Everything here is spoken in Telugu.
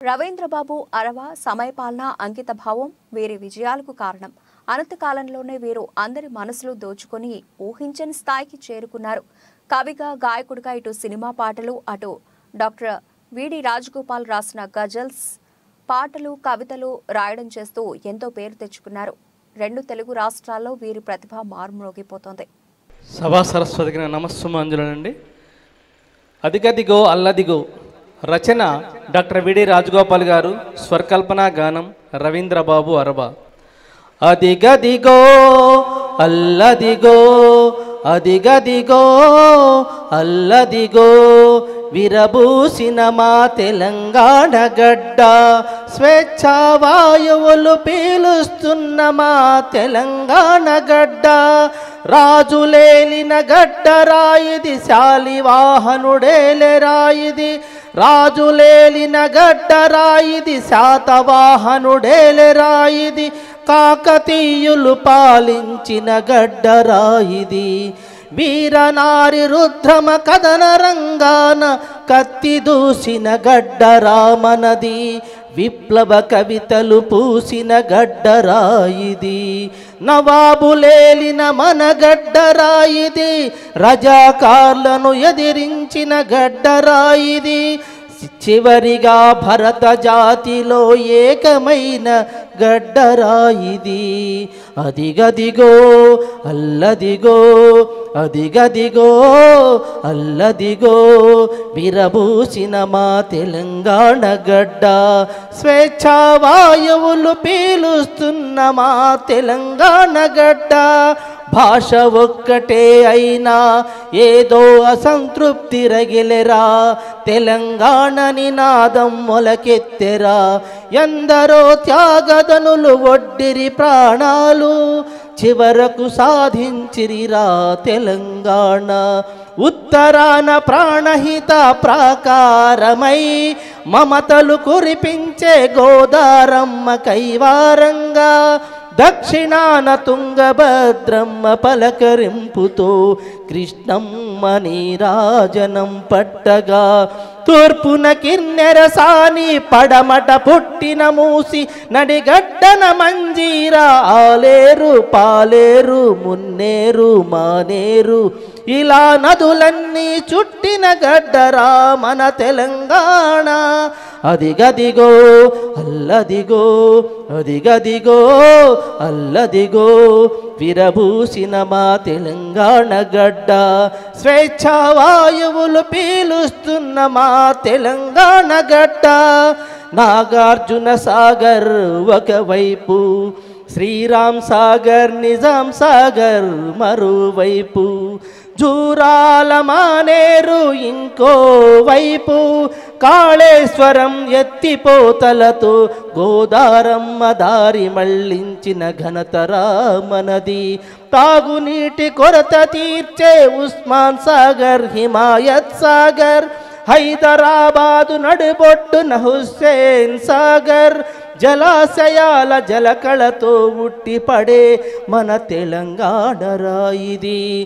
రవీంద్రబాబు అరవ సమయపాలన అంకిత భావం వీరి విజయాలకు కారణం. అనంతకాలంలోనే వీరు అందరి మనసులు దోచుకొని ఊహించని స్థాయికి చేరుకున్నారు. కవిగా, గాయకుడిగా ఇటు సినిమా పాటలు, అటు డాక్టర్ విడి రాజగోపాల్ రాసిన గజల్స్ పాటలు, కవితలు రాయడం చేస్తూ ఎంతో పేరు తెచ్చుకున్నారు. రెండు తెలుగు రాష్ట్రాల్లో వీరి ప్రతిభ మారుమ్రోగిపోతోంది. సభా సరస్వతికి నమస్సుమాంజులండి. అదిగదిగో అల్లదిగో రచన డాక్టర్ విడి రాజగోపాల్ గారు, స్వరకల్పన గానం రవీంద్రబాబు అరవ. అదిగదిగో అల్లదిగో అదిగదిగో అల్లదిగో విరబూసిన మా తెలంగాణ గడ్డ, స్వేచ్ఛా వాయువులు పీలుస్తున్న మా తెలంగాణ గడ్డ, రాజులేలిన గడ్డ రాయిది, శాలివాహనుడేలే రాయిది, రాజులేలిన గడ్డ రాయిది, శాతవాహనుడేలే రాయిది, కాకతీయులు పాలించిన గడ్డ రాయిది, వీరనారి రుద్రమ కథన రంగాన కత్తి దూసిన గడ్డ రామనది, విప్లవ కవితలు పూసిన గడ్డ రాయిది, నవాబులేలిన మన గడ్డ రాయిది, రజాకార్లను ఎదిరించిన గడ్డ రాయిది, చివరిగా భరత జాతిలో ఏకమైన గడ్డ రాయిది. అదిగదిగో అల్లదిగో అదిగదిగో అల్లదిగో విరబూసిన మా తెలంగాణ గడ్డ, స్వేచ్ఛా వాయువులు పీలుస్తున్న మా తెలంగాణ గడ్డ, భాష ఒక్కటే అయినా ఏదో అసంతృప్తి రగిలెరా, తెలంగాణ నినాదం మొలకెత్తెరా, ఎందరో త్యాగదనులు ఒడ్డిరి ప్రాణాలు, చివరకు సాధించిరిరా తెలంగాణ. ఉత్తరాన ప్రాణహిత ప్రాకారమై మమతలు కురిపించే గోదారమ్మ కైవారంగా, దక్షిణాన తుంగభద్రమ్మ పలకరింపుతో కృష్ణమ్మ నీరాజనం పట్టగా, తూర్పున కిన్నెర సాని పడమట పుట్టిన మూసి నడిగడ్డన మంజీరా, ఆలేరు పాలేరు మున్నేరు మానేరు ఇలా నదులన్నీ చుట్టిన గడ్డరా మన తెలంగాణ. అదిగదిగో అల్లదిగో అదిగదిగో అల్లదిగో విరబూసిన మా తెలంగాణ గడ్డ, స్వేచ్ఛా వాయువులు పీలుస్తున్న మా తెలంగాణ గడ్డ, నాగార్జున సాగర్ ఒకవైపు, శ్రీరామ్ సాగర్ నిజాం సాగర్ మరోవైపు, జూరాల మానేరు ఇంకో వైపు, కాళేశ్వరం ఎత్తిపోతలతో గోదారమ్మ దారి మళ్లించిన ఘనతరా మనది, తాగునీటి కొరత తీర్చే ఉస్మాన్ సాగర్ హిమాయత్ సాగర్, హైదరాబాదు నడుబొట్టున హుస్సేన్ సాగర్, జలాశయాల జలకళతో ఉట్టిపడే మన తెలంగాణ రాయిది.